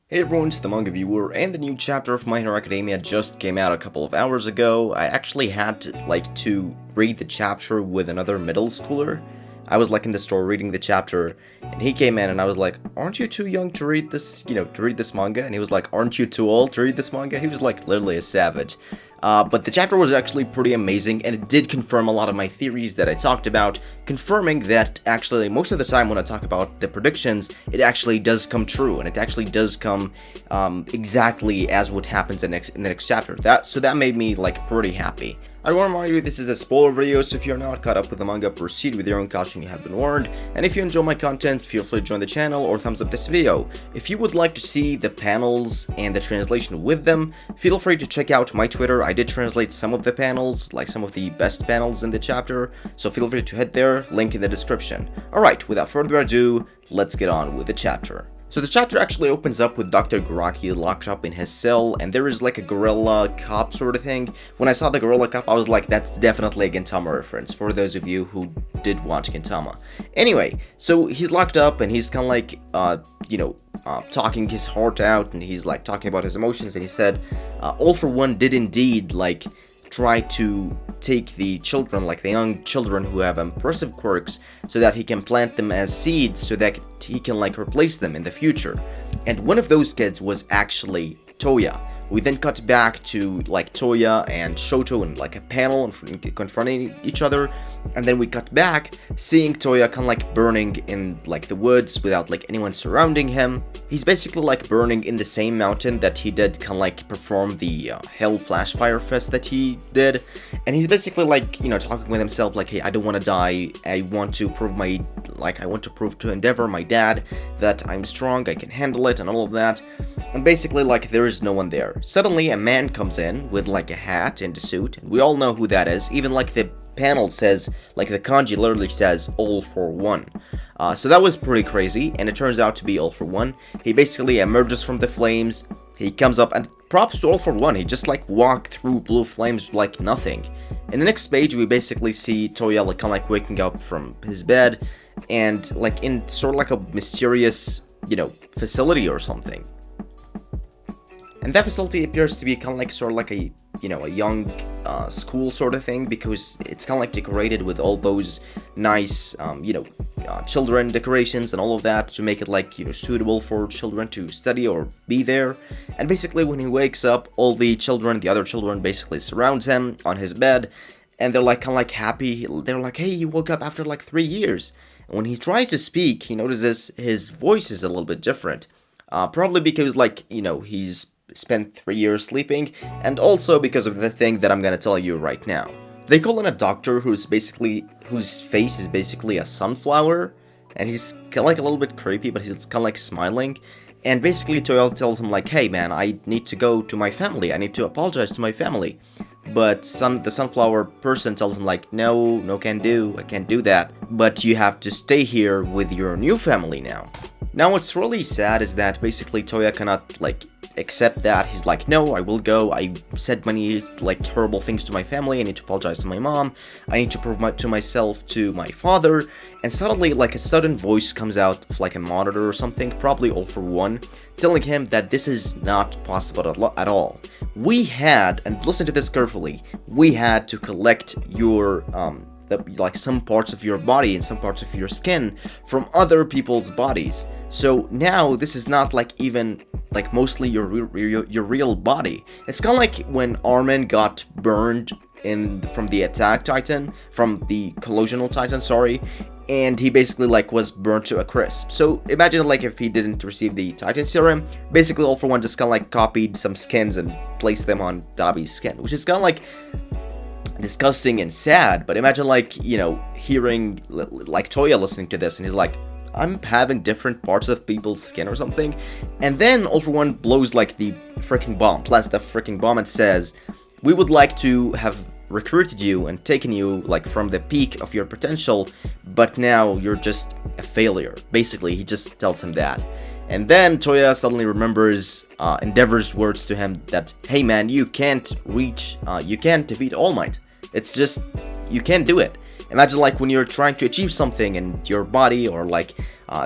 Hey everyone, it's the Manga Viewer, and the new chapter of My Hero Academia just came out a couple of hours ago. I actually had to read the chapter with another middle schooler. I was in the store reading the chapter, and he came in and I was like, aren't you too young to read this, to read this manga? And he was like, aren't you too old to read this manga? He was literally a savage. But the chapter was actually pretty amazing, and it did confirm a lot of my theories that I talked about, confirming that actually most of the time when I talk about the predictions, it actually does come true, and it actually does come exactly as what happens in the next chapter. So that made me pretty happy. I want to remind you this is a spoiler video, so if you're not caught up with the manga, proceed with your own caution, you have been warned. And if you enjoy my content, feel free to join the channel or thumbs up this video. If you would like to see the panels and the translation with them, feel free to check out my Twitter. I did translate some of the panels, some of the best panels in the chapter, so feel free to head there, link in the description. Alright, without further ado, let's get on with the chapter. So the chapter actually opens up with Dr. Garaki locked up in his cell, and there is a gorilla cop sort of thing. When I saw the gorilla cop, I was like, that's definitely a Gintama reference, for those of you who did watch Gintama. Anyway, so he's locked up, and he's kind of talking his heart out, and he's talking about his emotions, and he said, All for One did indeed, try to take the children, the young children who have impressive quirks, so that he can plant them as seeds so that he can replace them in the future. And one of those kids was actually Toya. We then cut back to Toya and Shoto in a panel confronting each other, and then we cut back seeing Toya kind of burning in the woods without anyone surrounding him. He's basically burning in the same mountain that he did kind of perform the Hell Flash Fire Fest that he did, and he's basically talking with himself hey, I don't want to die, I want to prove to Endeavor, my dad, that I'm strong, I can handle it and all of that. And basically there is no one there. Suddenly a man comes in with a hat and a suit, and we all know who that is. Even the panel says, the kanji literally says All for One. So that was pretty crazy, and it turns out to be All for One. He basically emerges from the flames, he comes up, and props to All for One, he just walked through blue flames like nothing. In the next page we basically see Toya kind of waking up from his bed, and in sort of a mysterious, facility or something. And that facility appears to be kind of a young school sort of thing, because it's kind of decorated with all those nice, children decorations and all of that to make it suitable for children to study or be there. And basically when he wakes up, all the other children basically surrounds him on his bed, and they're kind of happy. They're hey, you woke up after 3 years. And when he tries to speak, he notices his voice is a little bit different. Probably because he's spent 3 years sleeping, and also because of the thing that I'm gonna tell you right now. They call in a doctor whose face is basically a sunflower, and he's kind of a little bit creepy, but he's kind of smiling. And basically Toya tells him hey man, I need to go to my family, I need to apologize to my family. But the sunflower person tells him no can do, I can't do that, but you have to stay here with your new family now. Now what's really sad is that basically Toya cannot accept that. He's no, I will go, I said many horrible things to my family, I need to apologize to my mom, I need to prove to myself to my father. And suddenly a sudden voice comes out of a monitor or something, probably All for One, telling him that this is not possible at all. We had, and listen to this carefully, we had to collect your some parts of your body and some parts of your skin from other people's bodies. So now this is not even mostly your real body. It's kind of when Armin got burned from the collisional titan, sorry, and he basically was burnt to a crisp. So imagine if he didn't receive the titan serum, basically All for One just kind of copied some skins and placed them on Dabi's skin, which is kind of disgusting and sad. But imagine hearing Toya listening to this, and he's I'm having different parts of people's skin or something. And then All for One blows the freaking bomb, plants the freaking bomb, and says, we would like to have recruited you and taken you from the peak of your potential, but now you're just a failure. Basically he just tells him that. And then Toya suddenly remembers Endeavor's words to him that, hey man, you can't defeat All Might. It's just, you can't do it. Imagine like when you're trying to achieve something and your body or like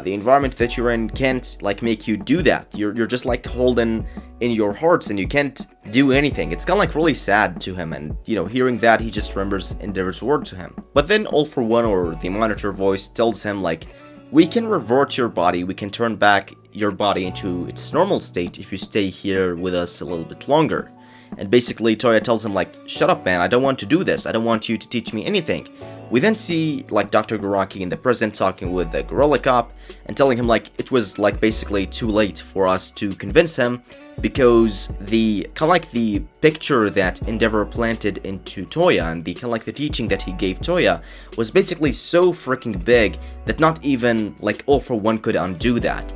the environment that you're in can't like make you do that. You're just like holding in your hearts and you can't do anything. It's kind of like really sad to him, and hearing that, he just remembers Endeavor's word to him. But then All for One, or the monitor voice, tells him like, we can revert your body, we can turn back your body into its normal state if you stay here with us a little bit longer. And basically Toya tells him like, shut up man, I don't want to do this, I don't want you to teach me anything. We then see like Dr. Garaki in the present talking with the gorilla cop and telling him like it was like basically too late for us to convince him, because the kind of like the picture that Endeavor planted into Toya and the kind of like the teaching that he gave Toya was basically so freaking big that not even like All for One could undo that.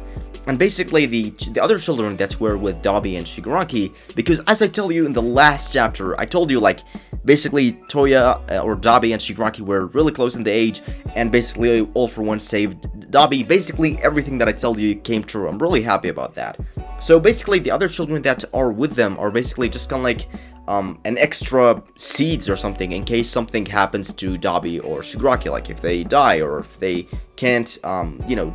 And basically the other children that were with Dabi and Shigaraki, because as I tell you in the last chapter, I told you like basically Toya or Dabi and Shigaraki were really close in the age, and basically All for One saved Dabi. Basically everything that I told you came true. I'm really happy about that. So basically the other children that are with them are basically just kind of like an extra seeds or something in case something happens to Dabi or Shigaraki, like if they die or if they can't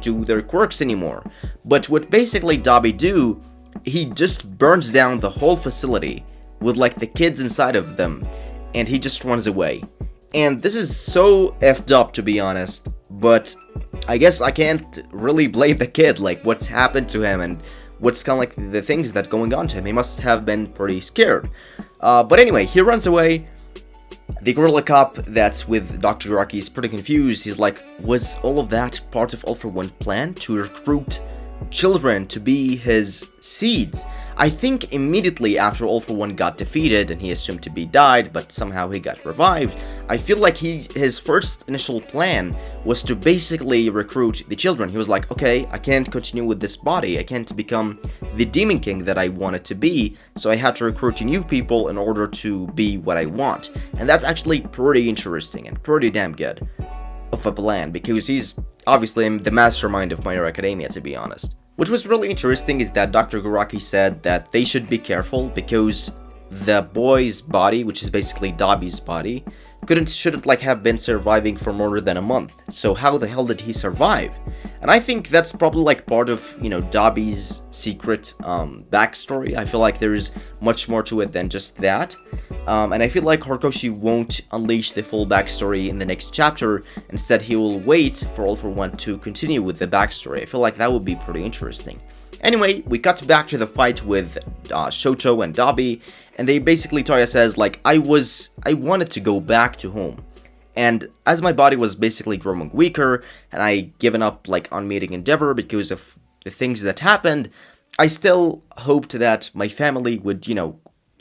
do their quirks anymore. But what basically Dabi do, he just burns down the whole facility with like the kids inside of them, and he just runs away. And this is so effed up, to be honest, but I guess I can't really blame the kid, like what's happened to him and what's kind of like the things that going on to him. He must have been pretty scared. But anyway, he runs away. The gorilla cop that's with Dr. Garaki is pretty confused. He's like, was all of that part of All for One plan to recruit children to be his seeds? I think immediately after All for One got defeated and he assumed to be died, but somehow he got revived, I feel like his first initial plan was to basically recruit the children. He was like, okay, I can't continue with this body, I can't become the Demon King that I wanted to be, so I had to recruit new people in order to be what I want. And that's actually pretty interesting and pretty damn good of a plan, because he's obviously the mastermind of My Hero Academia, to be honest. What was really interesting is that Dr. Garaki said that they should be careful because the boy's body, which is basically Dabi's body, shouldn't like have been surviving for more than a month. So how the hell did he survive? And I think that's probably like part of, Dabi's secret backstory. I feel like there's much more to it than just that. And I feel like Horikoshi won't unleash the full backstory in the next chapter. Instead, he will wait for All for One to continue with the backstory. I feel like that would be pretty interesting. Anyway, we cut back to the fight with Shoto and Dabi, and they basically, Toya says, like, I wanted to go back to home. And as my body was basically growing weaker, and I given up, like, on meeting Endeavor because of the things that happened, I still hoped that my family would,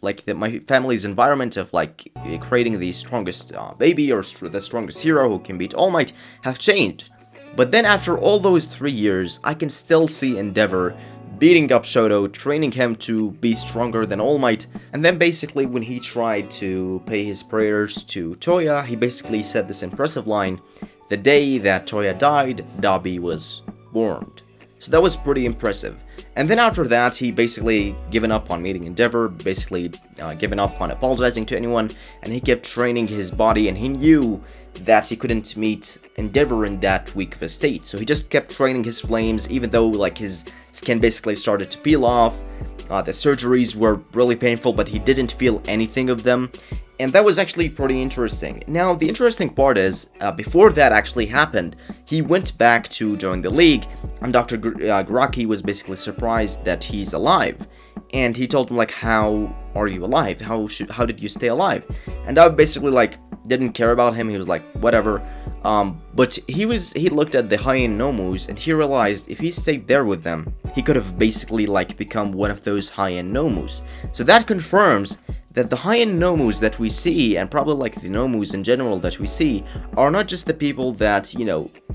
my family's environment of, like, creating the strongest baby or the strongest hero who can beat All Might have changed. But then after all those 3 years, I can still see Endeavor beating up Shoto, training him to be stronger than All Might, and then basically when he tried to pay his prayers to Toya, he basically said this impressive line, the day that Toya died, Dabi was born. So that was pretty impressive. And then after that, he basically given up on meeting Endeavor, basically given up on apologizing to anyone, and he kept training his body, and he knew that he couldn't meet Endeavor in that weak of a state. So he just kept training his flames, even though like his skin basically started to peel off. The surgeries were really painful, but he didn't feel anything of them. And that was actually pretty interesting. Now, the interesting part is, before that actually happened, he went back to join the league, and Dr. Garaki was basically surprised that he's alive. And he told him, like, how are you alive? How did you stay alive? And I basically, like, didn't care about him. He was like, whatever. But he looked at the high-end Nomus, and he realized if he stayed there with them, he could have basically, like, become one of those high-end Nomus. So that confirms that the high-end Nomus that we see, and probably like the Nomus in general that we see, are not just the people that,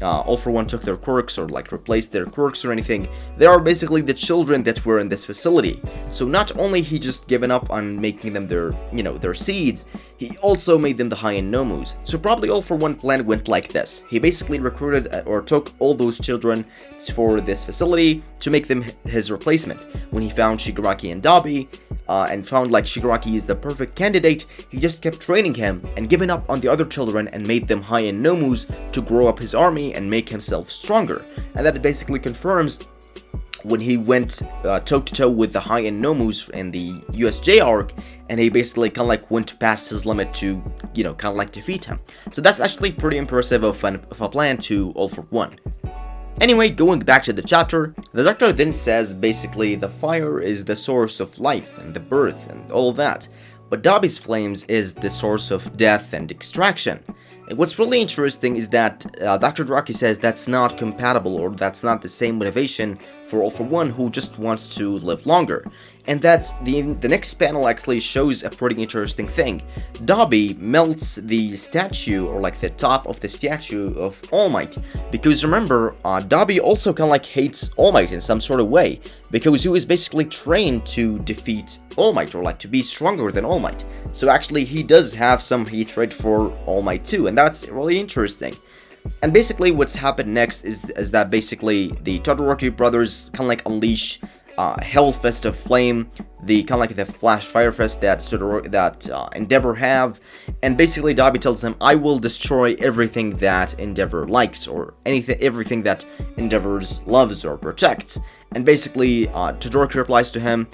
All for One took their quirks or like replaced their quirks or anything. They are basically the children that were in this facility. So not only he just given up on making them their seeds, he also made them the high-end Nomus. So probably All for One plan went like this. He basically recruited or took all those children for this facility to make them his replacement. When he found Shigaraki and Dabi, and found like Shigaraki is the perfect candidate, he just kept training him and giving up on the other children and made them high-end Nomus to grow up his army and make himself stronger. And that basically confirms when he went toe-to-toe with the high-end Nomus in the USJ arc, and he basically kind of like went past his limit to, you know, kind of like defeat him. So that's actually pretty impressive of a plan to All for One. Anyway, going back to the chapter, the doctor then says basically the fire is the source of life and the birth and all of that, but Dabi's flames is the source of death and extraction. And what's really interesting is that Dr. Garaki says that's not compatible, or that's not the same motivation for All for One, who just wants to live longer. And that's the next panel actually shows a pretty interesting thing. Dabi melts the statue, or like the top of the statue of All Might, because remember, Dabi also kind of like hates All Might in some sort of way, because he was basically trained to defeat All Might, or like to be stronger than All Might. So actually he does have some hatred for All Might too, and that's really interesting. And basically what's happened next is that basically the Todoroki brothers kind of like unleash Hellfest of Flame, the kind of like the Flash Fire Fest that Endeavor have, and basically Dabi tells him, I will destroy everything that Endeavor likes, or everything that Endeavor loves or protects. And basically Todoroki replies to him,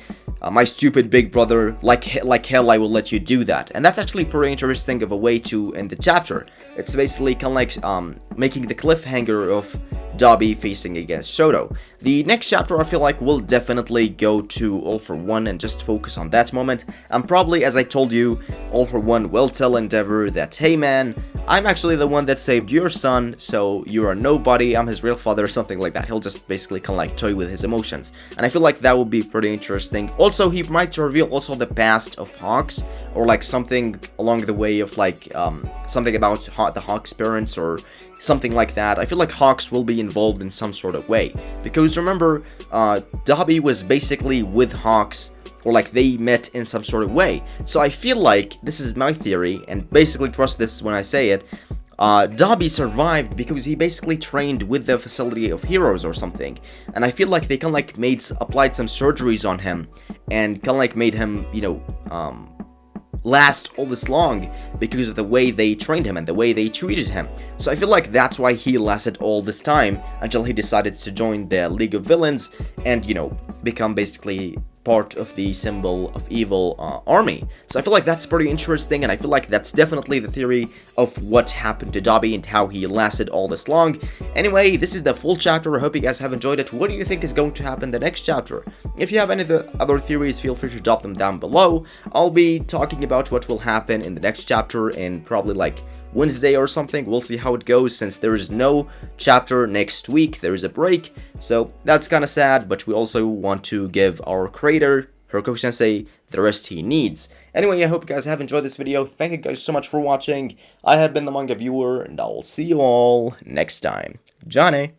my stupid big brother, like hell I will let you do that. And that's actually pretty interesting of a way to end the chapter. It's basically kind of like making the cliffhanger of Dabi facing against Shoto. The next chapter I feel like will definitely go to All for One and just focus on that moment. And probably, as I told you, All for One will tell Endeavor that, hey man, I'm actually the one that saved your son, so you are nobody, I'm his real father, or something like that. He'll just basically kind of like toy with his emotions. And I feel like that would be pretty interesting. Also, he might reveal also the past of Hawks, or like something along the way of like something about the Hawks' parents, or something like that. I feel like Hawks will be involved in some sort of way, because remember, Dabi was basically with Hawks, or like they met in some sort of way. So I feel like, this is my theory, and basically trust this when I say it, Dabi survived because he basically trained with the Facility of Heroes or something. And I feel like they kind of like applied some surgeries on him, and kind of like made him, you know, last all this long because of the way they trained him and the way they treated him. So I feel like that's why he lasted all this time until he decided to join the League of Villains and, you know, become basically part of the Symbol of Evil army. So I feel like that's pretty interesting, and I feel like that's definitely the theory of what happened to Dabi and how he lasted all this long. Anyway, this is the full chapter. I hope you guys have enjoyed it. What do you think is going to happen in the next chapter? If you have any other theories, feel free to drop them down below. I'll be talking about what will happen in the next chapter in probably like Wednesday or something. We'll see how it goes, since there is no chapter next week. There is a break, so that's kind of sad, but we also want to give our creator, Hiroko-sensei, the rest he needs. Anyway, I hope you guys have enjoyed this video. Thank you guys so much for watching. I have been the manga viewer, and I will see you all next time. Johnny!